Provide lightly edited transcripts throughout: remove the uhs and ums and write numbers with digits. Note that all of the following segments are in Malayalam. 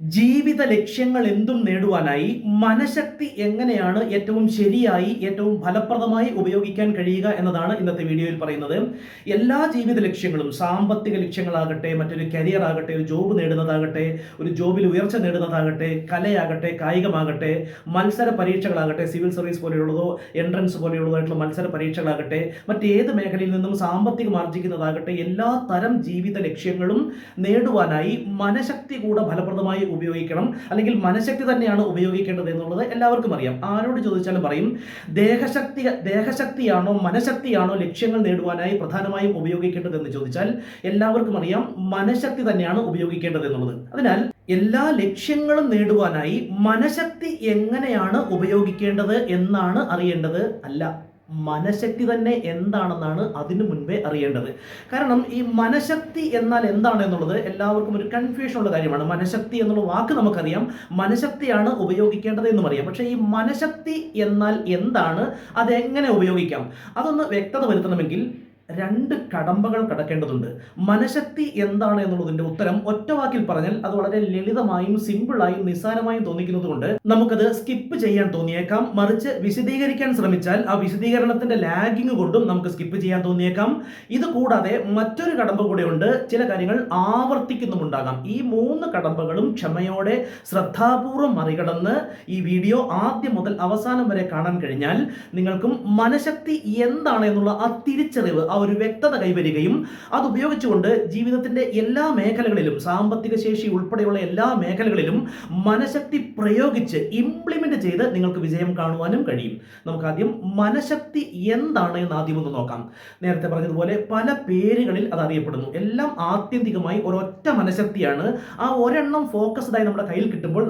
ജീവിത ലക്ഷ്യങ്ങൾ എന്തും നേടുവാനായി മനഃശക്തി എങ്ങനെയാണ് ഏറ്റവും ശരിയായി ഏറ്റവും ഫലപ്രദമായി ഉപയോഗിക്കാൻ കഴിയുക എന്നതാണ് ഇന്നത്തെ വീഡിയോയിൽ പറയുന്നത്. എല്ലാ ജീവിത ലക്ഷ്യങ്ങളും, സാമ്പത്തിക ലക്ഷ്യങ്ങളാകട്ടെ, മറ്റൊരു കരിയർ ആകട്ടെ, ഒരു ജോബ് നേടുന്നതാകട്ടെ, ഒരു ജോബിൽ ഉയർച്ച നേടുന്നതാകട്ടെ, കലയാകട്ടെ, കായികമാകട്ടെ, മത്സര പരീക്ഷകളാകട്ടെ, സിവിൽ സർവീസ് പോലെയുള്ളതോ എൻട്രൻസ് പോലെയുള്ളതായിട്ടുള്ള മത്സര പരീക്ഷകളാകട്ടെ, മറ്റേത് മേഖലയിൽ നിന്നും സാമ്പത്തികം ആർജിക്കുന്നതാകട്ടെ, എല്ലാ തരം ജീവിത ലക്ഷ്യങ്ങളും നേടുവാനായി മനഃശക്തി കൂടെ ഫലപ്രദമായി ഉപയോഗിക്കണം. അല്ലെങ്കിൽ മനഃശക്തി തന്നെയാണ് ഉപയോഗിക്കേണ്ടത് എന്നുള്ളത് എല്ലാവർക്കും അറിയാം. ആരോട് ചോദിച്ചാലും പറയും, ദേഹശക്തിയാണോ മനഃശക്തിയാണോ ലക്ഷ്യങ്ങൾ നേടുവാനായി പ്രധാനമായും ഉപയോഗിക്കേണ്ടത് എന്ന് ചോദിച്ചാൽ എല്ലാവർക്കും അറിയാം മനഃശക്തി തന്നെയാണ് ഉപയോഗിക്കേണ്ടത് എന്നുള്ളത്. അതിനാൽ എല്ലാ ലക്ഷ്യങ്ങളും നേടുവാനായി മനഃശക്തി എങ്ങനെയാണ് ഉപയോഗിക്കേണ്ടത് എന്നാണ് അറിയേണ്ടത്, അല്ല മനഃശക്തി തന്നെ എന്താണെന്നാണ് അതിനു മുൻപേ അറിയേണ്ടത്. കാരണം ഈ മനഃശക്തി എന്നാൽ എന്താണ് എന്നുള്ളത് എല്ലാവർക്കും ഒരു കൺഫ്യൂഷൻ ഉള്ള കാര്യമാണ്. മനഃശക്തി എന്നുള്ള വാക്ക് നമുക്കറിയാം, മനഃശക്തിയാണ് ഉപയോഗിക്കേണ്ടത് എന്നും അറിയാം. പക്ഷേ ഈ മനഃശക്തി എന്നാൽ എന്താണ്, അതെങ്ങനെ ഉപയോഗിക്കാം, അതൊന്ന് വ്യക്തത വരുത്തണമെങ്കിൽ രണ്ട് കടമ്പകൾ കടക്കേണ്ടതുണ്ട്. മനഃശക്തി എന്താണ് എന്നുള്ളതിന്റെ ഉത്തരം ഒറ്റ വാക്കിൽ പറഞ്ഞാൽ അത് വളരെ ലളിതമായും സിമ്പിളായും നിസ്സാരമായും തോന്നിക്കുന്നത് കൊണ്ട് നമുക്കത് സ്കിപ്പ് ചെയ്യാൻ തോന്നിയേക്കാം. മറിച്ച് വിശദീകരിക്കാൻ ശ്രമിച്ചാൽ ആ വിശദീകരണത്തിന്റെ ലാഗിങ് കൊണ്ടും നമുക്ക് സ്കിപ്പ് ചെയ്യാൻ തോന്നിയേക്കാം. ഇത് കൂടാതെ മറ്റൊരു കടമ്പ കൂടെ ഉണ്ട്, ചില കാര്യങ്ങൾ ആവർത്തിക്കുന്നുമുണ്ടാകാം. ഈ മൂന്ന് കടമ്പകളും ക്ഷമയോടെ ശ്രദ്ധാപൂർവം മറികടന്ന് ഈ വീഡിയോ ആദ്യം മുതൽ അവസാനം വരെ കാണാൻ കഴിഞ്ഞാൽ നിങ്ങൾക്കും മനഃശക്തി എന്താണ് എന്നുള്ള ആ തിരിച്ചറിവ്, ആ ഒരു വ്യക്തത കൈവരികയും അതുപയോഗിച്ചുകൊണ്ട് ജീവിതത്തിന്റെ എല്ലാ മേഖലകളിലും, സാമ്പത്തിക ശേഷി ഉൾപ്പെടെയുള്ള എല്ലാ മേഖലകളിലും മനഃശക്തി പ്രയോഗിച്ച് ഇംപ്ലിമെന്റ് ചെയ്ത് നിങ്ങൾക്ക് വിജയം കാണുവാനും കഴിയും. നമുക്ക് ആദ്യം മനഃശക്തി എന്താണ് എന്ന് ആദ്യം ഒന്ന് നോക്കാം. നേരത്തെ പറഞ്ഞതുപോലെ പല പേരുകളിൽ അത് അറിയപ്പെടുന്നു. എല്ലാം ആത്യന്തികമായി ഒരൊറ്റ മനഃശക്തിയാണ്. ആ ഒരെണ്ണം ഫോക്കസ്ഡായി നമ്മുടെ കയ്യിൽ കിട്ടുമ്പോൾ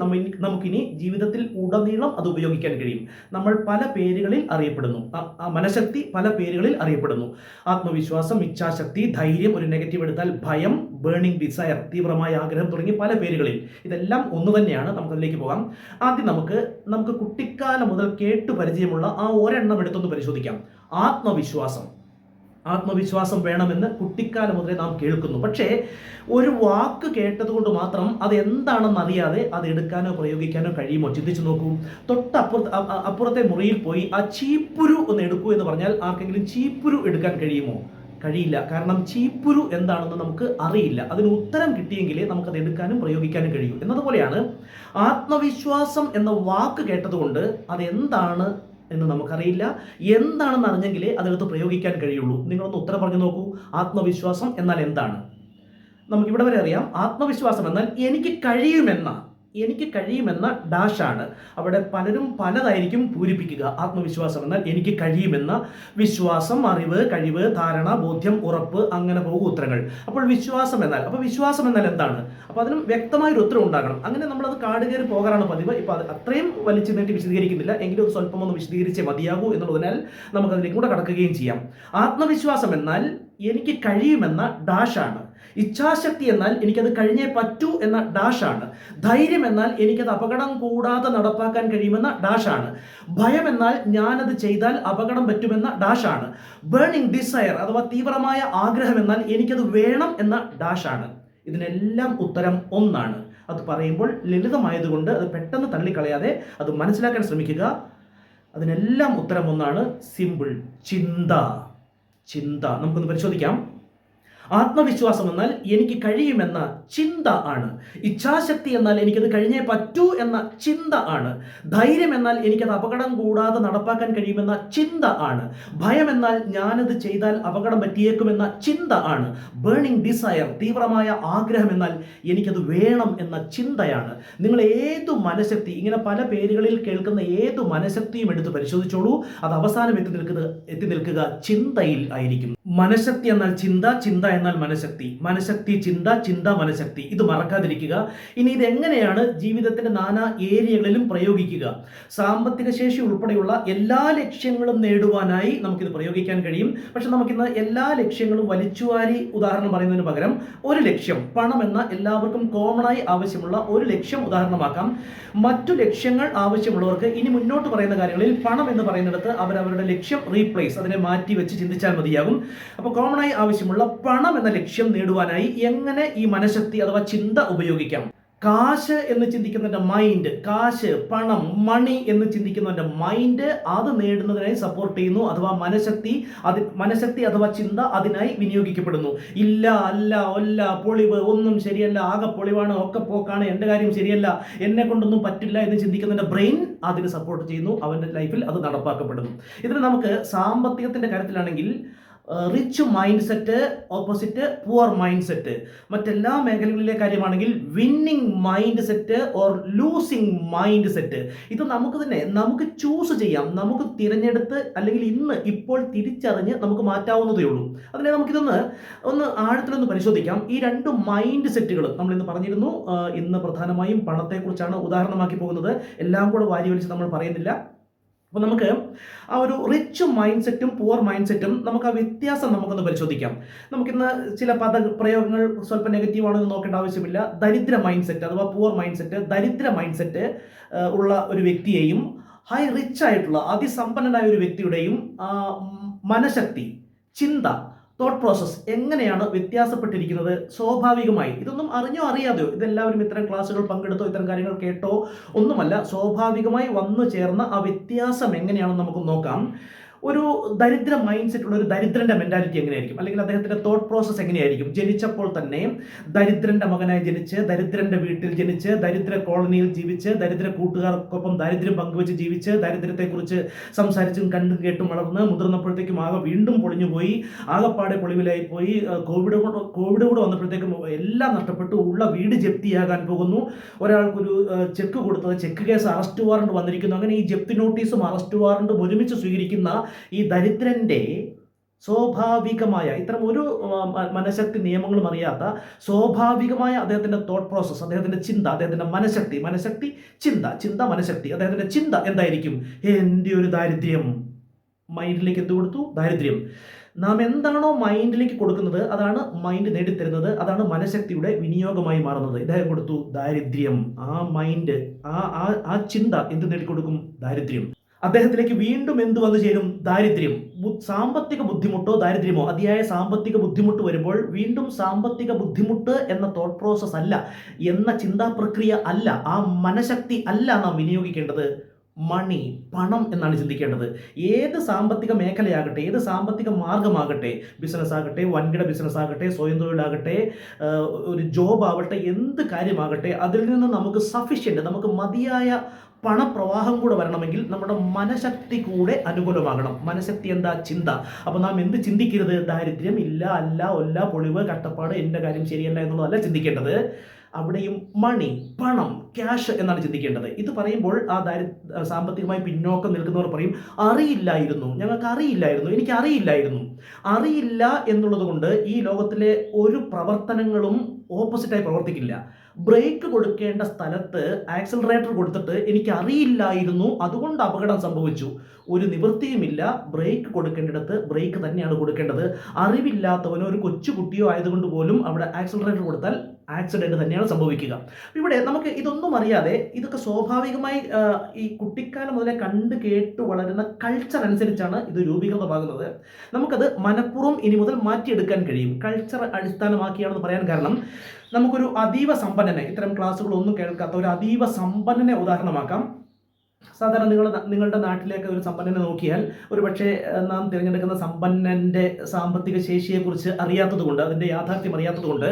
നമുക്കിനി ജീവിതത്തിൽ ഉടനീളം അത് ഉപയോഗിക്കാൻ കഴിയും. നമ്മൾ പല പേരുകളിൽ അറിയപ്പെടുന്നു, ആ മനഃശക്തി പല പേരുകളിൽ അറിയപ്പെടുന്നു. ആത്മവിശ്വാസം, ഇച്ഛാശക്തി, ധൈര്യം, ഒരു നെഗറ്റീവ് എടുത്താൽ ഭയം, ബേണിംഗ് ഡിസയർ, തീവ്രമായ ആഗ്രഹം തുടങ്ങി പല പേരുകളിൽ. ഇതെല്ലാം ഒന്ന് തന്നെയാണ്. നമുക്കതിലേക്ക് പോകാം. ആദ്യം നമുക്ക് കുട്ടിക്കാലം മുതൽ കേട്ടു പരിചയമുള്ള ആ ഒരെണ്ണം എടുത്തൊന്ന് പരിശോധിക്കാം. ആത്മവിശ്വാസം വേണമെന്ന് കുട്ടിക്കാലം മുതലേ നാം കേൾക്കുന്നു. പക്ഷേ ഒരു വാക്ക് കേട്ടതുകൊണ്ട് മാത്രം അത് എന്താണെന്ന് അറിയാതെ അത് എടുക്കാനോ പ്രയോഗിക്കാനോ കഴിയുമോ? ചിന്തിച്ചു നോക്കൂ. അപ്പുറത്തെ മുറിയിൽ പോയി ആ ചീപ്പുരു ഒന്ന് എടുക്കൂ എന്ന് പറഞ്ഞാൽ ആർക്കെങ്കിലും ചീപ്പുരു എടുക്കാൻ കഴിയുമോ? കഴിയില്ല. കാരണം ചീപ്പുരു എന്താണെന്ന് നമുക്ക് അറിയില്ല. അതിന് ഉത്തരം കിട്ടിയെങ്കിലേ നമുക്കത് എടുക്കാനും പ്രയോഗിക്കാനും കഴിയൂ. എന്നതുപോലെയാണ് ആത്മവിശ്വാസം എന്ന വാക്ക് കേട്ടതുകൊണ്ട് അതെന്താണ് എന്ന് നമുക്കറിയില്ല. എന്താണെന്ന് അറിഞ്ഞെങ്കിലേ അതെടുത്ത് പ്രയോഗിക്കാൻ കഴിയുള്ളൂ. നിങ്ങളൊന്ന് ഉത്തരം പറഞ്ഞു നോക്കൂ. ആത്മവിശ്വാസം എന്നാൽ എന്താണ്? നമുക്കിവിടെ വരെ അറിയാം. ആത്മവിശ്വാസം എന്നാൽ എനിക്ക് കഴിയുമെന്ന ഡാഷാണ്. അവിടെ പലരും പലതായിരിക്കും പൂരിപ്പിക്കുക. ആത്മവിശ്വാസം എന്നാൽ എനിക്ക് കഴിയുമെന്ന, വിശ്വാസം, അറിവ്, കഴിവ്, ധാരണ, ബോധ്യം, ഉറപ്പ്, അങ്ങനെ പോകും ഉത്തരങ്ങൾ. അപ്പോൾ വിശ്വാസം എന്നാൽ എന്താണ്? അപ്പോൾ അതിനും വ്യക്തമായൊരു ഉത്തരം ഉണ്ടാകണം. അങ്ങനെ നമ്മളത് കാട് കയറി പോകാറാണ് പതിവ്. ഇപ്പോൾ അത് അത്രയും വലിച്ചു നീട്ടി വിശദീകരിക്കുന്നില്ല, എങ്കിലും അത് സ്വല്പം ഒന്ന് വിശദീകരിച്ചേ മതിയാകൂ എന്നുള്ളതിനാൽ നമുക്കതിലേക്ക് കൂടെ കടക്കുകയും ചെയ്യാം. ആത്മവിശ്വാസം എന്നാൽ എനിക്ക് കഴിയുമെന്ന ഡാഷാണ്. ഇച്ഛാശക്തി എന്നാൽ എനിക്കത് കഴിഞ്ഞേ പറ്റൂ എന്ന ഡാഷാണ്. ധൈര്യം എന്നാൽ എനിക്കത് അപകടം കൂടാതെ നടപ്പാക്കാൻ കഴിയുമെന്ന ഡാഷാണ്. ഭയം എന്നാൽ ഞാനത് ചെയ്താൽ അപകടം പറ്റുമെന്ന ഡാഷാണ്. ബേണിംഗ് ഡിസയർ അഥവാ തീവ്രമായ ആഗ്രഹം എന്നാൽ എനിക്കത് വേണം എന്ന ഡാഷാണ്. ഇതിനെല്ലാം ഉത്തരം ഒന്നാണ്. അത് പറയുമ്പോൾ ലളിതമായതുകൊണ്ട് അത് പെട്ടെന്ന് തള്ളിക്കളയാതെ അത് മനസ്സിലാക്കാൻ ശ്രമിക്കുക. അതിനെല്ലാം ഉത്തരം ഒന്നാണ്, സിമ്പിൾ. ചിന്ത. നമുക്കൊന്ന് പരിശോധിക്കാം. ആത്മവിശ്വാസം എന്നാൽ എനിക്ക് കഴിയുമെന്ന ചിന്ത ആണ്. ഇച്ഛാശക്തി എന്നാൽ എനിക്കത് കഴിഞ്ഞേ പറ്റൂ എന്ന ചിന്ത ആണ്. ധൈര്യം എന്നാൽ എനിക്കത് അപകടം കൂടാതെ നടപ്പാക്കാൻ കഴിയുമെന്ന ചിന്ത ആണ്. ഭയം എന്നാൽ ഞാനത് ചെയ്താൽ അപകടം പറ്റിയേക്കുമെന്ന ചിന്ത ആണ്. ബേണിംഗ് ഡിസയർ, തീവ്രമായ ആഗ്രഹം എന്നാൽ എനിക്കത് വേണം എന്ന ചിന്തയാണ്. നിങ്ങൾ ഏതു മനഃശക്തി, ഇങ്ങനെ പല പേരുകളിൽ കേൾക്കുന്ന ഏതു മനഃശക്തിയും എടുത്ത് പരിശോധിച്ചോളൂ. അത് അവസാനം എത്തി നിൽക്കുക ചിന്തയിൽ ആയിരിക്കും. മനഃശക്തി എന്നാൽ ചിന്ത എന്നാൽ മനഃശക്തി, ചിന്ത, മനഃശക്തി. ഇത് മറക്കാതിരിക്കുക. ഇനി ഇതെങ്ങനെയാണ് ജീവിതത്തിന്റെ നാനാ ഏരിയകളിലും പ്രയോഗിക്കുക? സാമ്പത്തിക ശേഷി ഉൾപ്പെടെയുള്ള എല്ലാ ലക്ഷ്യങ്ങളും നേടുവാനായി നമുക്കിത് പ്രയോഗിക്കാൻ കഴിയും. പക്ഷെ നമുക്കിന്ന് എല്ലാ ലക്ഷ്യങ്ങളും വലിച്ചുവാരി ഉദാഹരണം പറയുന്നതിന് പകരം ഒരു ലക്ഷ്യം, പണം എന്ന എല്ലാവർക്കും കോമണായി ആവശ്യമുള്ള ഒരു ലക്ഷ്യം ഉദാഹരണമാക്കാം. മറ്റു ലക്ഷ്യങ്ങൾ ആവശ്യമുള്ളവർക്ക് ഇനി മുന്നോട്ട് പറയുന്ന കാര്യങ്ങളിൽ പണം എന്ന് പറയുന്നിടത്ത് അവരവരുടെ ലക്ഷ്യം റീപ്ലേസ്, അതിനെ മാറ്റി വെച്ച് ചിന്തിച്ചാൽ മതിയാകും. അപ്പോൾ കോമണായി ആവശ്യമുള്ള പണം എന്ന ലക്ഷ്യം നേടുവാനായി എങ്ങനെ ഈ മനഃശക്തി അഥവാ ചിന്ത ഉപയോഗിക്കാം? കാശ് എന്ന് ചിന്തിക്കുന്നവൻ്റെ മൈൻഡ്, കാശ്, പണം, മണി എന്ന് ചിന്തിക്കുന്നവൻ്റെ മൈൻഡ് അത് നേടുന്നതിനായി സപ്പോർട്ട് ചെയ്യുന്നു. അഥവാ മനഃശക്തി അഥവാ ചിന്ത അതിനായി വിനിയോഗിക്കപ്പെടുന്നു. ഇല്ല, അല്ല, ഒല്ല, പൊളിവ്, ഒന്നും ശരിയല്ല, ആകെ പൊളിവാണ്, ഒക്കെ പോക്കാണ്, എൻ്റെ കാര്യം ശരിയല്ല, എന്നെ കൊണ്ടൊന്നും പറ്റില്ല എന്ന് ചിന്തിക്കുന്നതിൻ്റെ ബ്രെയിൻ അതിന് സപ്പോർട്ട് ചെയ്യുന്നു. അവൻ്റെ ലൈഫിൽ അത് നടപ്പാക്കപ്പെടുന്നു. ഇതിന് നമുക്ക് സാമ്പത്തികത്തിൻ്റെ കാര്യത്തിലാണെങ്കിൽ rich mind set opposite poor mind set. മറ്റെല്ലാ മേഖലകളിലെ കാര്യമാണെങ്കിൽ winning mind set or losing mind set. ഇത് നമുക്ക് ചൂസ് ചെയ്യാം, നമുക്ക് തിരഞ്ഞെടുത്ത് അല്ലെങ്കിൽ ഇപ്പോൾ തിരിച്ചറിഞ്ഞ് നമുക്ക് മാറ്റാവുന്നതേ ഉള്ളൂ. അതിനെ നമുക്കിതൊന്ന് ആഴത്തിലൊന്ന് പരിശോധിക്കാം. ഈ രണ്ട് മൈൻഡ് സെറ്റുകൾ നമ്മൾ ഇന്ന് പറഞ്ഞിരുന്നു. ഇന്ന് പ്രധാനമായും പണത്തെക്കുറിച്ചാണ് ഉദാഹരണമാക്കി പോകുന്നത്. എല്ലാം കൂടെ വാരി വലിച്ച് നമ്മൾ പറയുന്നില്ല. അപ്പോൾ നമുക്ക് ആ ഒരു റിച്ച് മൈൻഡ് സെറ്റും പുവർ മൈൻഡ് സെറ്റും നമുക്ക് ആ വ്യത്യാസം നമുക്കൊന്ന് പരിശോധിക്കാം. നമുക്കിന്ന് ചില പ്രയോഗങ്ങൾ സ്വല്പം നെഗറ്റീവാണെന്ന് നോക്കേണ്ട ആവശ്യമില്ല. ദരിദ്ര മൈൻഡ് സെറ്റ് അഥവാ പുവർ മൈൻഡ് സെറ്റ്, ദരിദ്ര മൈൻഡ് സെറ്റ് ഉള്ള ഒരു വ്യക്തിയെയും റിച്ച് ആയിട്ടുള്ള അതിസമ്പന്നനായ ഒരു വ്യക്തിയുടെയും മനഃശക്തി, ചിന്ത, തോട്ട് പ്രോസസ് എങ്ങനെയാണ് വ്യത്യാസപ്പെട്ടിരിക്കുന്നത്? സ്വാഭാവികമായി ഇതൊന്നും അറിഞ്ഞോ അറിയാതെയോ, ഇതെല്ലാവരും ഇത്തരം ക്ലാസ്സുകൾ പങ്കെടുത്തോ ഇത്തരം കാര്യങ്ങൾ കേട്ടോ ഒന്നുമല്ല, സ്വാഭാവികമായി വന്നു ചേർന്ന ആ വ്യത്യാസം എങ്ങനെയാണെന്ന് നമുക്ക് നോക്കാം. ഒരു ദരിദ്ര മൈൻഡ് സെറ്റ് ഉള്ള ഒരു ദരിദ്രന്റെ മെന്റാലിറ്റി എങ്ങനെയായിരിക്കും, അല്ലെങ്കിൽ അദ്ദേഹത്തിന്റെ തോട്ട് പ്രോസസ് എങ്ങനെയായിരിക്കും? ജനിച്ചപ്പോൾ തന്നെ ദരിദ്രന്റെ മകനായി ജനിച്ച്, ദരിദ്രന്റെ വീട്ടിൽ ജനിച്ച്, ദരിദ്ര കോളനിയിൽ ജീവിച്ച്, ദരിദ്ര കൂട്ടുകാർക്കൊപ്പം ദാരിദ്ര്യം പങ്കുവെച്ച് ജീവിച്ച്, ദരിദ്രത്തെക്കുറിച്ച് സംസാരിച്ചും കണ്ടും കേട്ടും വളർന്ന് മുതിർന്നപ്പോഴത്തേക്കും വീണ്ടും പൊളിഞ്ഞുപോയി, ആകെപ്പാടെ പൊളിവിലായി പോയി. കോവിഡ് കൂടെ വന്നപ്പോഴത്തേക്കും എല്ലാം നഷ്ടപ്പെട്ടു. ഉള്ള വീട് ജപ്തിയാകാൻ പോകുന്നു. ഒരാൾക്കൊരു ചെക്ക് കൊടുത്തത്, ചെക്ക് കേസ്, അറസ്റ്റ് വാറണ്ട് വന്നിരിക്കുന്നു. അങ്ങനെ ഈ ജപ്തി നോട്ടീസും അറസ്റ്റ് വാറണ്ടും ഒരുമിച്ച് സ്വീകരിക്കുന്ന ഈ ദരിദ്രന്റെ സ്വാഭാവികമായ ഇത്തരം ഒരു മനഃശക്തി നിയമങ്ങളും അറിയാത്ത സ്വാഭാവികമായ അദ്ദേഹത്തിന്റെ തോട്ട് പ്രോസസ്, അദ്ദേഹത്തിന്റെ ചിന്ത, അദ്ദേഹത്തിന്റെ മനഃശക്തി, ചിന്ത, മനഃശക്തി, അദ്ദേഹത്തിന്റെ ചിന്ത എന്തായിരിക്കും? എൻ്റെ ഒരു ദാരിദ്ര്യം. മൈൻഡിലേക്ക് എന്ത് കൊടുത്തു? ദാരിദ്ര്യം. നാം എന്താണോ മൈൻഡിലേക്ക് കൊടുക്കുന്നത് അതാണ് മൈൻഡ് നേടിത്തരുന്നത്. അതാണ് മനഃശക്തിയുടെ വിനിയോഗമായി മാറുന്നത്. ഇദ്ദേഹം കൊടുത്തു ദാരിദ്ര്യം. ആ മൈൻഡ്, ആ ചിന്ത എന്ത് നേടിക്കൊടുക്കും? ദാരിദ്ര്യം. അദ്ദേഹത്തിലേക്ക് വീണ്ടും എന്ത് വന്നു ചേരും? ദാരിദ്ര്യം. സാമ്പത്തിക ബുദ്ധിമുട്ടോ ദാരിദ്ര്യമോ, അതിയായ സാമ്പത്തിക ബുദ്ധിമുട്ട് വരുമ്പോൾ വീണ്ടും സാമ്പത്തിക ബുദ്ധിമുട്ട് എന്ന തോട്ട് പ്രോസസ് അല്ല, എന്ന ചിന്താ പ്രക്രിയ അല്ല, ആ മനഃശക്തി അല്ല നാം വിനിയോഗിക്കേണ്ടത്. മണി, പണം എന്നാണ് ചിന്തിക്കേണ്ടത്. ഏത് സാമ്പത്തിക മേഖലയാകട്ടെ, ഏത് സാമ്പത്തിക മാർഗമാകട്ടെ, ബിസിനസ് ആകട്ടെ, വൻകിട ബിസിനസ് ആകട്ടെ, സ്വയം തൊഴിലാകട്ടെ, ഒരു ജോബ് ആവട്ടെ, എന്ത് കാര്യമാകട്ടെ, അതിൽ നിന്ന് നമുക്ക് നമുക്ക് മതിയായ പണപ്രവാഹം കൂടെ വരണമെങ്കിൽ നമ്മുടെ മനഃശക്തി കൂടെ അനുകൂലമാകണം. മനഃശക്തി എന്താ? ചിന്ത. അപ്പോൾ നാം എന്ത് ചിന്തിക്കരുത്? ദാരിദ്ര്യം, ഇല്ല, അല്ല, ഒല്ല, പൊളിവ്, കഷ്ടപ്പാട്, എൻ്റെ കാര്യം ശരിയല്ല എന്നുള്ളതല്ല ചിന്തിക്കേണ്ടത്. അവിടെയും മണി, പണം, ക്യാഷ് എന്നാണ് ചിന്തിക്കേണ്ടത്. ഇത് പറയുമ്പോൾ സാമ്പത്തികമായി പിന്നോക്കം നിൽക്കുന്നവർ പറയും, അറിയില്ലായിരുന്നു, ഞങ്ങൾക്ക് അറിയില്ലായിരുന്നു, എനിക്ക് അറിയില്ലായിരുന്നു. അറിയില്ല എന്നുള്ളത് കൊണ്ട് ഈ ലോകത്തിലെ ഒരു പ്രവർത്തനങ്ങളും ഓപ്പോസിറ്റായി പ്രവർത്തിക്കില്ല. ബ്രേക്ക് കൊടുക്കേണ്ട സ്ഥലത്ത് ആക്സിലറേറ്റർ കൊടുത്തിട്ട് എനിക്ക് അറിയില്ലായിരുന്നു, അതുകൊണ്ട് അപകടം സംഭവിച്ചു, ഒരു നിവൃത്തിയുമില്ല. ബ്രേക്ക് കൊടുക്കേണ്ടിടത്ത് ബ്രേക്ക് തന്നെയാണ് കൊടുക്കേണ്ടത്. അറിവില്ലാത്തവനോ ഒരു കൊച്ചുകുട്ടിയോ ആയതുകൊണ്ട് പോലും അവിടെ ആക്സിലറേറ്റർ കൊടുത്താൽ ആക്സിഡന്റ് തന്നെയാണ് സംഭവിക്കുക. ഇവിടെ നമുക്ക് ഇതൊന്നും അറിയാതെ, ഇതൊക്കെ സ്വാഭാവികമായി ഈ കുട്ടിക്കാലം മുതലേ കണ്ട് കേട്ട് വളരുന്ന കൾച്ചർ അനുസരിച്ചാണ് ഇത് രൂപീകൃതമാകുന്നത്. നമുക്കത് മനഃപൂർവ്വം ഇനി മുതൽ മാറ്റിയെടുക്കാൻ കഴിയും. കൾച്ചർ അടിസ്ഥാനമാക്കിയാണെന്ന് പറയാൻ കാരണം, നമുക്കൊരു അതീവ സമ്പന്നനെ, ഇത്തരം ക്ലാസ്സുകളൊന്നും കേൾക്കാത്ത ഒരു അതീവ സമ്പന്നനെ ഉദാഹരണമാക്കാം. സാധാരണ നിങ്ങളുടെ നാട്ടിലേക്ക് ഒരു സമ്പന്നനെ നോക്കിയാൽ ഒരു പക്ഷേ നാം തിരഞ്ഞെടുക്കുന്ന സമ്പന്നൻ്റെ സാമ്പത്തിക ശേഷിയെക്കുറിച്ച് അറിയാത്തതുകൊണ്ട്, അതിൻ്റെ യാഥാർത്ഥ്യം അറിയാത്തതുകൊണ്ട്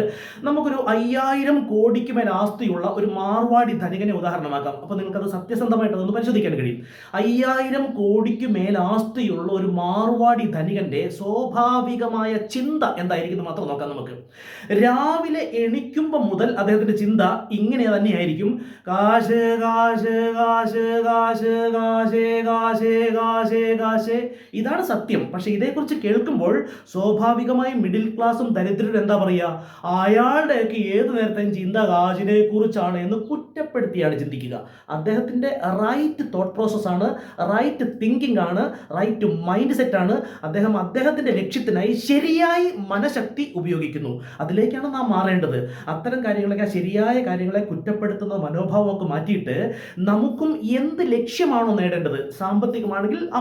നമുക്കൊരു 5000 കോടിക്ക് മേൽ ആസ്തിയുള്ള ഒരു മാർവാടി ധനികനെ ഉദാഹരണമാക്കാം. അപ്പോൾ നിങ്ങൾക്കത് സത്യസന്ധമായിട്ട് അതൊന്ന് പരിശോധിക്കാൻ കഴിയും. 5000 കോടിക്ക് മേൽ ആസ്തിയുള്ള ഒരു മാർവാടി ധനികൻ്റെ സ്വാഭാവികമായ ചിന്ത എന്തായിരിക്കും മാത്രം നോക്കാം നമുക്ക്. രാവിലെ എണിക്കുമ്പോൾ മുതൽ അദ്ദേഹത്തിൻ്റെ ചിന്ത ഇങ്ങനെ തന്നെയായിരിക്കും: കാശ്, കാശ്, കാശ്, കാശ്, കാശ്, കാശ്, കാശ്, കാശ്. ഇതാണ് സത്യം. പക്ഷെ ഇതേക്കുറിച്ച് കേൾക്കുമ്പോൾ സ്വാഭാവികമായും മിഡിൽ ക്ലാസും ദരിദ്രരും എന്താ പറയുക? അയാളുടെയൊക്കെ ഏത് നേരത്തെയും ചിന്ത കാശിനെ കുറിച്ചാണ് എന്ന് കുറ്റപ്പെടുത്തിയാണ് ചിന്തിക്കുക. അദ്ദേഹത്തിൻ്റെ റൈറ്റ് തോട്ട് പ്രോസസ്സാണ്, റൈറ്റ് തിങ്കിങ് ആണ്, റൈറ്റ് മൈൻഡ് സെറ്റാണ്. അദ്ദേഹത്തിൻ്റെ ലക്ഷ്യത്തിനായി ശരിയായി മനഃശക്തി ഉപയോഗിക്കുന്നു. അതിലേക്കാണ് നാം മാറേണ്ടത്. അത്തരം കാര്യങ്ങളൊക്കെ, ശരിയായ കാര്യങ്ങളെ കുറ്റപ്പെടുത്തുന്ന മനോഭാവമൊക്കെ മാറ്റിയിട്ട് നമുക്കും എന്ത് ലക്ഷ്യമാണോ നേടേണ്ടത്? സാമ്പത്തികമാണെങ്കിൽ ആ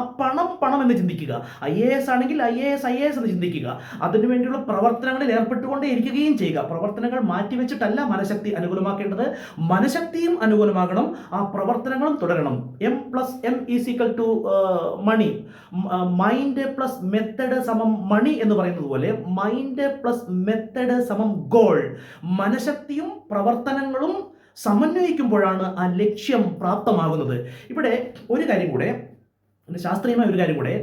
പണം എന്ന് ചിന്തിക്കുക. IAS ആണെങ്കിൽ IAS എന്ന് ചിന്തിക്കുക. അതിനുവേണ്ടിയുള്ള പ്രവർത്തനങ്ങളിൽ ഏർപ്പെട്ടുകൊണ്ടേ ഇരിക്കുകയും ചെയ്യുക. പ്രവർത്തനങ്ങൾ മാറ്റിവെച്ചിട്ടല്ല മനഃശക്തി അനുകൂലമാക്കേണ്ടത്. മനഃശക്തിയും അനുകൂലമാകണം, ആ പ്രവർത്തനങ്ങളും തുടരണം. M+M = മണി. മൈൻഡ് പ്ലസ് മെത്തഡ് സമം മണി എന്ന് പറയുന്നത് പോലെ മൈൻഡ് പ്ലസ് മെത്തഡ് സമം ഗോൾ. മനഃശക്തിയും പ്രവർത്തനങ്ങളും സമന്വയിക്കുമ്പോഴാണ് ആ ലക്ഷ്യം പ്രാപ്തമാകുന്നത്. ഇവിടെ ഒരു കാര്യം കൂടെ, ശാസ്ത്രീയമായ ഒരു കാര്യം കൂടെ,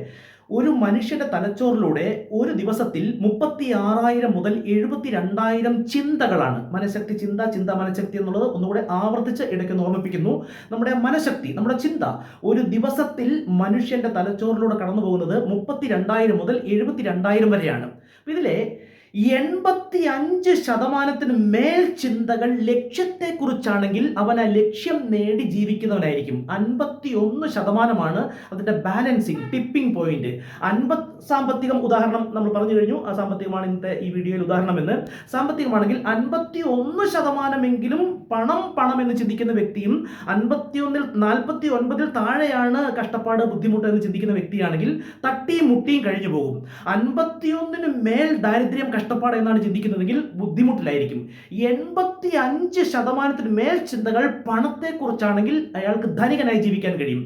ഒരു മനുഷ്യന്റെ തലച്ചോറിലൂടെ ഒരു ദിവസത്തിൽ 36,000 മുതൽ 72,000 ചിന്തകളാണ്. മനഃശക്തി, ചിന്ത മനഃശക്തി എന്നുള്ളത് ഒന്നുകൂടെ ആവർത്തിച്ച് ഇടയ്ക്കൊന്ന് ഓർമ്മിപ്പിക്കുന്നു. നമ്മുടെ മനഃശക്തി, നമ്മുടെ ചിന്ത ഒരു ദിവസത്തിൽ മനുഷ്യന്റെ തലച്ചോറിലൂടെ കടന്നു പോകുന്നത് 32,000 മുതൽ 72,000 വരെയാണ്. ഇതിലെ 85% മേൽ ചിന്തകൾ ലക്ഷ്യത്തെക്കുറിച്ചാണെങ്കിൽ അവൻ ആ ലക്ഷ്യം നേടി ജീവിക്കുന്നവനായിരിക്കും. 51% അതിൻ്റെ ബാലൻസിങ്, ടിപ്പിംഗ് പോയിന്റ്. സാമ്പത്തികം ഉദാഹരണം നമ്മൾ പറഞ്ഞു കഴിഞ്ഞു. ആ സാമ്പത്തികമാണ് ഇന്നത്തെ ഈ വീഡിയോയിൽ ഉദാഹരണം എന്ന്. സാമ്പത്തികമാണെങ്കിൽ 51% പണം എന്ന് ചിന്തിക്കുന്ന വ്യക്തിയും 51-ൽ 49-ൽ താഴെയാണ് കഷ്ടപ്പാട്, ബുദ്ധിമുട്ട് എന്ന് ചിന്തിക്കുന്ന വ്യക്തിയാണെങ്കിൽ തട്ടിയും മുട്ടിയും കഴിഞ്ഞു പോകും. 51-ന് മേൽ ദാരിദ്ര്യം, കഷ്ടപ്പാട് എന്നാണ് ചിന്തിക്കുന്നതെങ്കിൽ ബുദ്ധിമുട്ടിലായിരിക്കും. 85% മേൽ ചിന്തകൾ പണത്തെക്കുറിച്ചാണെങ്കിൽ അയാൾക്ക് ധനികനായി ജീവിക്കാൻ കഴിയും.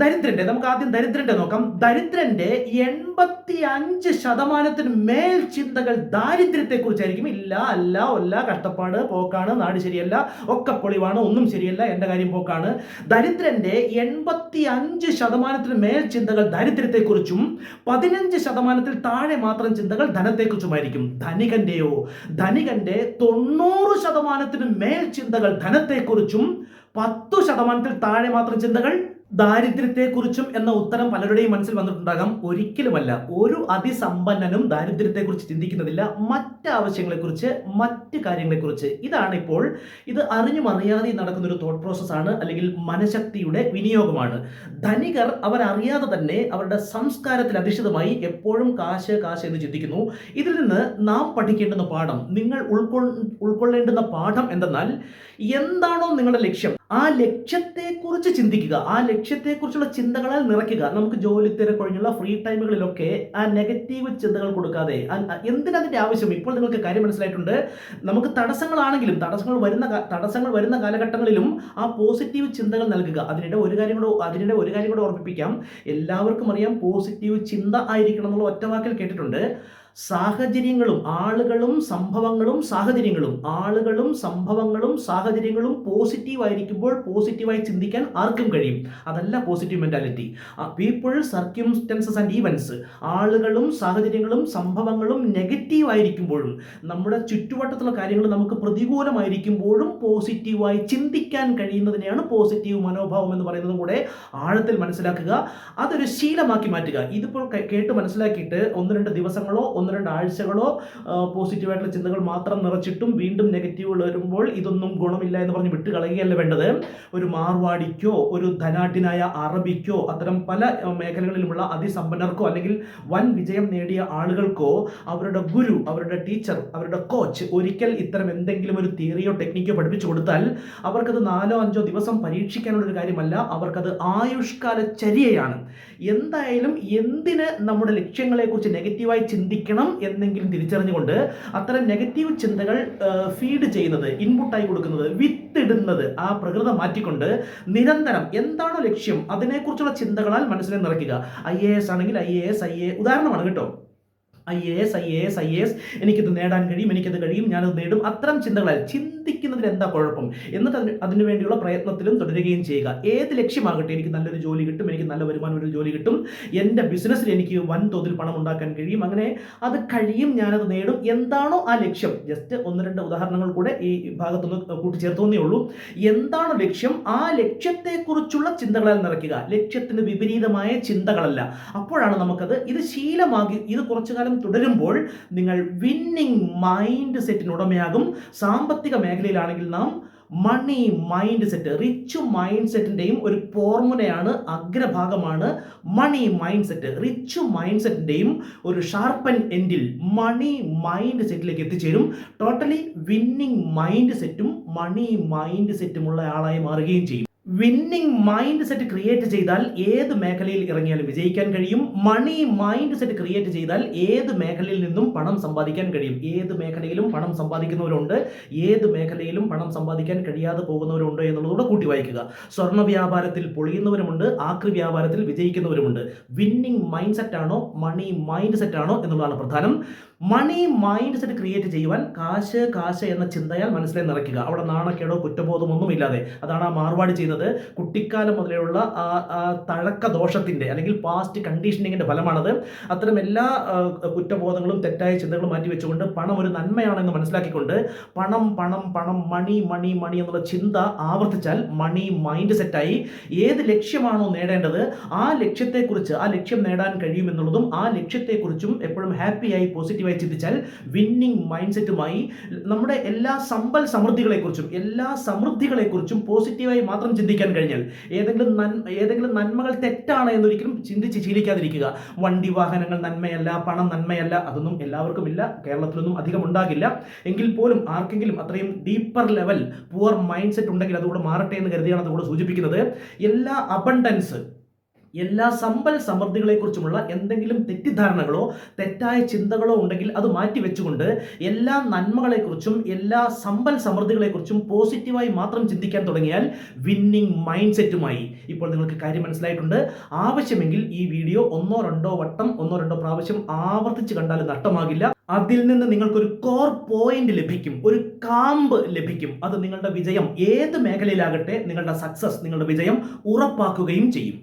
ദരിദ്രന്റെ നമുക്ക് ആദ്യം ദരിദ്രന്റെ നോക്കാം. ദരിദ്രന്റെ 85% മേൽ ചിന്തകൾ ദാരിദ്ര്യത്തെക്കുറിച്ചായിരിക്കും. ഇല്ല, അല്ല, ഒല്ല, കഷ്ടപ്പാട്, പോക്കാണ്, നാട് ശരിയല്ല, ഒക്കെ പൊളിവാണ്, ഒന്നും ശരിയല്ല, എൻ്റെ കാര്യം പോക്കാണ്. ദരിദ്രന്റെ 85% മേൽ ചിന്തകൾ ദാരിദ്ര്യത്തെക്കുറിച്ചും 15% താഴെ മാത്രം ചിന്തകൾ ധനത്തെക്കുറിച്ചുമായിരിക്കും. ധനികന്റെ 90% മേൽ ചിന്തകൾ ധനത്തെക്കുറിച്ചും 10% താഴെ മാത്രം ചിന്തകൾ ദാരിദ്ര്യത്തെക്കുറിച്ചും എന്ന ഉത്തരം പലരുടെയും മനസ്സിൽ വന്നിട്ടുണ്ടാകാം. ഒരിക്കലുമല്ല. ഒരു അതിസമ്പന്നനും ദാരിദ്ര്യത്തെക്കുറിച്ച് ചിന്തിക്കുന്നതില്ല, മറ്റ് ആവശ്യങ്ങളെക്കുറിച്ച്, മറ്റ് കാര്യങ്ങളെക്കുറിച്ച്. ഇത് അറിഞ്ഞും അറിയാതെയും നടക്കുന്ന ഒരു തോട്ട് പ്രോസസ്സാണ്, അല്ലെങ്കിൽ മനഃശക്തിയുടെ വിനിയോഗമാണ്. ധനികർ അവരറിയാതെ തന്നെ അവരുടെ സംസ്കാരത്തിൽ അധിഷ്ഠിതമായി എപ്പോഴും കാശ് എന്ന് ചിന്തിക്കുന്നു. ഇതിൽ നിന്ന് നാം പഠിക്കേണ്ടുന്ന പാഠം, നിങ്ങൾ ഉൾക്കൊള്ളേണ്ടുന്ന പാഠം എന്തെന്നാൽ, എന്താണോ നിങ്ങളുടെ ലക്ഷ്യം ആ ലക്ഷ്യത്തെക്കുറിച്ച് ചിന്തിക്കുക, ആ ലക്ഷ്യത്തെക്കുറിച്ചുള്ള ചിന്തകളാൽ നിറയ്ക്കുക. നമുക്ക് ജോലി തിരക്കൊഴിഞ്ഞുള്ള ഫ്രീ ടൈമുകളിലൊക്കെ ആ നെഗറ്റീവ് ചിന്തകൾ കൊടുക്കാതെ, എന്തിനതിൻ്റെ ആവശ്യം? ഇപ്പോൾ നിങ്ങൾക്ക് കാര്യം മനസ്സിലായിട്ടുണ്ട്. നമുക്ക് തടസ്സങ്ങൾ വരുന്ന കാലഘട്ടങ്ങളിലും ആ പോസിറ്റീവ് ചിന്തകൾ നൽകുക. അതിനിടെ ഒരു കാര്യം കൂടെ ഓർമ്മിപ്പിക്കാം. എല്ലാവർക്കും അറിയാം, പോസിറ്റീവ് ചിന്ത ആയിരിക്കണം എന്നുള്ള ഒറ്റവാക്കിൽ കേട്ടിട്ടുണ്ട്. ആളുകളും സംഭവങ്ങളും സാഹചര്യങ്ങളും പോസിറ്റീവ് ആയിരിക്കുമ്പോൾ പോസിറ്റീവായി ചിന്തിക്കാൻ ആർക്കും കഴിയും. അതല്ല positive mentality. People, circumstances and events, ആളുകളും സാഹചര്യങ്ങളും സംഭവങ്ങളും നെഗറ്റീവ് ആയിരിക്കുമ്പോഴും നമ്മുടെ ചുറ്റുവട്ടത്തുള്ള കാര്യങ്ങൾ നമുക്ക് പ്രതികൂലമായിരിക്കുമ്പോഴും പോസിറ്റീവായി ചിന്തിക്കാൻ കഴിയുന്നതിനെയാണ് പോസിറ്റീവ് മനോഭാവം എന്ന് പറയുന്നതും കൂടെ ആഴത്തിൽ മനസ്സിലാക്കുക. അതൊരു ശീലമാക്കി മാറ്റുക. ഇതിപ്പോൾ കേട്ട് മനസ്സിലാക്കിയിട്ട് 1-2 ദിവസങ്ങളോ 1-2 ആഴ്ചകളോ പോസിറ്റീവായിട്ടുള്ള ചിന്തകൾ മാത്രം നിറച്ചിട്ടും വീണ്ടും നെഗറ്റീവുകൾ വരുമ്പോൾ ഇതൊന്നും ഗുണമില്ല എന്ന് പറഞ്ഞ് വിട്ട് കളയുകയല്ല വേണ്ടത്. ഒരു മാർവാടിക്കോ ഒരു ധനാഢ്യനായ അറബിക്കോ അത്തരം പല മേഖലകളിലുമുള്ള അതിസമ്പന്നർക്കോ അല്ലെങ്കിൽ വൻ വിജയം നേടിയ ആളുകൾക്കോ അവരുടെ ഗുരു, അവരുടെ ടീച്ചർ, അവരുടെ കോച്ച് ഒരിക്കൽ ഇത്തരം എന്തെങ്കിലും ഒരു തിയറിയോ ടെക്നിക്കോ പഠിപ്പിച്ചു കൊടുത്താൽ അവർക്കത് 4-5 ദിവസം പരീക്ഷിക്കാനുള്ളൊരു കാര്യമല്ല, അവർക്കത് ആയുഷ്കാല ചര്യയാണ്. എന്തായാലും എന്തിന് നമ്മുടെ ലക്ഷ്യങ്ങളെക്കുറിച്ച് നെഗറ്റീവായി ചിന്തിക്കണം എന്നെങ്കിലും തിരിച്ചറിഞ്ഞുകൊണ്ട് അത്തരം നെഗറ്റീവ് ചിന്തകൾ ഫീഡ് ചെയ്യുന്നത്, ഇൻപുട്ടായി കൊടുക്കുന്നത്, വിത്തിടുന്നത് ആ പ്രകൃതം മാറ്റിക്കൊണ്ട് നിരന്തരം എന്താണോ ലക്ഷ്യം അതിനെക്കുറിച്ചുള്ള ചിന്തകളാൽ മനസ്സിനെ നിറയ്ക്കുക. IAS ആണെങ്കിൽ IAS ഉദാഹരണമാണ് കേട്ടോ. IAS എനിക്കിത് നേടാൻ കഴിയും, എനിക്കത് കഴിയും, ഞാനത് നേടും. അത്തരം ചിന്തകളാൽ ചിന്തിക്കുന്നതിൽ എന്താ കുഴപ്പം? എന്നിട്ട് അതിനു വേണ്ടിയുള്ള പ്രയത്നത്തിലും തുടരുകയും ചെയ്യുക. ഏത് ലക്ഷ്യമാകട്ടെ, എനിക്ക് നല്ലൊരു ജോലി കിട്ടും, എനിക്ക് നല്ല വരുമാനം ഒരു ജോലി കിട്ടും, എൻ്റെ ബിസിനസ്സിൽ എനിക്ക് വൻതോതിൽ പണം ഉണ്ടാക്കാൻ കഴിയും, അങ്ങനെ അത് കഴിയും, ഞാനത് നേടും. എന്താണോ ആ ലക്ഷ്യം, ജസ്റ്റ് 1-2 ഉദാഹരണങ്ങൾ കൂടെ ഈ ഭാഗത്തൊന്ന് കൂട്ടിച്ചേർത്തേ ഉള്ളൂ. എന്താണോ ലക്ഷ്യം ആ ലക്ഷ്യത്തെക്കുറിച്ചുള്ള ചിന്തകളാൽ നിറയ്ക്കുക, ലക്ഷ്യത്തിന് വിപരീതമായ ചിന്തകളല്ല. അപ്പോഴാണ് നമുക്കത് ശീലമാക്കി, ഇത് കുറച്ചു കാലം തുടരുമ്പോൾ നിങ്ങൾ വിന്നിംഗ് മൈൻഡ് സെറ്റിന് ഉടമയാകും. സാമ്പത്തിക മേഖലയിലാണെങ്കിൽ നാം money mindset, rich mind സെറ്റിൻ്റെയും ഒരു ഫോർമുലയാണ്, അഗ്രഭാഗമാണ് money mindset. Rich mind സെറ്റിൻ്റെയും ഒരു ഷാർപ്പൻ എൻഡിൽ മണി മൈൻഡ് സെറ്റിലേക്ക് എത്തിച്ചേരും. ടോട്ടലി വിന്നിംഗ് മൈൻഡ് സെറ്റും മണി മൈൻഡ് സെറ്റുമുള്ള ആളായി മാറുകയും ചെയ്യും. വിന്നിംഗ് മൈൻഡ് സെറ്റ് ക്രിയേറ്റ് ചെയ്താൽ ഏത് മേഖലയിൽ ഇറങ്ങിയാലും വിജയിക്കാൻ കഴിയും. മണി മൈൻഡ് സെറ്റ് ക്രിയേറ്റ് ചെയ്താൽ ഏത് മേഖലയിൽ നിന്നും പണം സമ്പാദിക്കാൻ കഴിയും. ഏത് മേഖലയിലും പണം സമ്പാദിക്കുന്നവരുണ്ട്, ഏത് മേഖലയിലും പണം സമ്പാദിക്കാൻ കഴിയാതെ പോകുന്നവരുണ്ട് എന്നുള്ളതോടെ കൂട്ടി വായിക്കുക. സ്വർണ്ണ വ്യാപാരത്തിൽ പൊളിയുന്നവരുമുണ്ട്, ആക്രി വ്യാപാരത്തിൽ വിജയിക്കുന്നവരുമുണ്ട്. വിന്നിംഗ് മൈൻഡ് സെറ്റ് ആണോ മണി മൈൻഡ് സെറ്റ് ആണോ എന്നുള്ളതാണ് പ്രധാനം. മണി മൈൻഡ് സെറ്റ് ക്രിയേറ്റ് ചെയ്യുവാൻ കാശ് കാശ് എന്ന ചിന്തയാൽ മനസ്സിലെ നിറയ്ക്കുക. അവിടെ നാണക്കേടോ കുറ്റബോധമോ ഒന്നുമില്ലാതെ. അതാണ് ആ മാർവാടി ചെയ്യുന്നത്. കുട്ടിക്കാലം മുതലുള്ള ആ തഴക്ക ദോഷത്തിൻ്റെ അല്ലെങ്കിൽ പാസ്റ്റ് കണ്ടീഷനിങ്ങിൻ്റെ ഫലമാണത്. അത്തരം എല്ലാ കുറ്റബോധങ്ങളും തെറ്റായ ചിന്തകളും മാറ്റിവെച്ചുകൊണ്ട് പണം ഒരു നന്മയാണെന്ന് മനസ്സിലാക്കിക്കൊണ്ട് പണം പണം പണം മണി മണി മണി എന്നുള്ള ചിന്ത ആവർത്തിച്ചാൽ മണി മൈൻഡ് സെറ്റായി. ഏത് ലക്ഷ്യമാണോ നേടേണ്ടത് ആ ലക്ഷ്യത്തെക്കുറിച്ച്, ആ ലക്ഷ്യം നേടാൻ കഴിയുമെന്നുള്ളതും ആ ലക്ഷ്യത്തെക്കുറിച്ചും എപ്പോഴും ഹാപ്പിയായി പോസിറ്റീവായി ചിന്തിച്ചാൽ വിന്നിംഗ് മൈൻഡ് സെറ്റുമായി നമ്മുടെ എല്ലാ സമ്പൽ സമൃദ്ധികളെക്കുറിച്ചും പോസിറ്റീവായി മാത്രം ചിന്തിക്കാൻ കഴിഞ്ഞാൽ ഏതെങ്കിലും നന്മകൾ തെറ്റാണ് എന്നൊരിക്കലും ചിന്തിച്ച് ശീലിക്കാതിരിക്കുക. വണ്ടി വാഹനങ്ങൾ നന്മയല്ല, പണം നന്മയല്ല, അതൊന്നും എല്ലാവർക്കും ഇല്ല, കേരളത്തിലൊന്നും അധികം ഉണ്ടാകില്ല. എങ്കിൽ പോലും ആർക്കെങ്കിലും അത്രയും deeper level poor mind set ഉണ്ടെങ്കിൽ അതുകൂടെ മാറട്ടെ എന്ന് കരുതിയാണ് അതുകൂടെ സൂചിപ്പിക്കുന്നത്. എല്ലാ അബണ്ടൻസ്, എല്ലാ സമ്പൽ സമൃദ്ധികളെക്കുറിച്ചുമുള്ള എന്തെങ്കിലും തെറ്റിദ്ധാരണകളോ തെറ്റായ ചിന്തകളോ ഉണ്ടെങ്കിൽ അത് മാറ്റിവെച്ചുകൊണ്ട് എല്ലാ നന്മകളെക്കുറിച്ചും എല്ലാ സമ്പൽ സമൃദ്ധികളെക്കുറിച്ചും പോസിറ്റീവായി മാത്രം ചിന്തിക്കാൻ തുടങ്ങിയാൽ വിന്നിംഗ് മൈൻഡ് സെറ്റുമായി. ഇപ്പോൾ നിങ്ങൾക്ക് കാര്യം മനസ്സിലായിട്ടുണ്ട്. ആവശ്യമെങ്കിൽ ഈ വീഡിയോ ഒന്നോ രണ്ടോ പ്രാവശ്യം ആവർത്തിച്ച് കണ്ടാൽ നഷ്ടമാകില്ല. അതിൽ നിന്ന് നിങ്ങൾക്കൊരു കോർ പോയിന്റ് ലഭിക്കും, ഒരു കാമ്പ് ലഭിക്കും. അത് നിങ്ങളുടെ വിജയം ഏത് മേഖലയിലാകട്ടെ, നിങ്ങളുടെ സക്സസ്, നിങ്ങളുടെ വിജയം ഉറപ്പാക്കുകയും ചെയ്യും.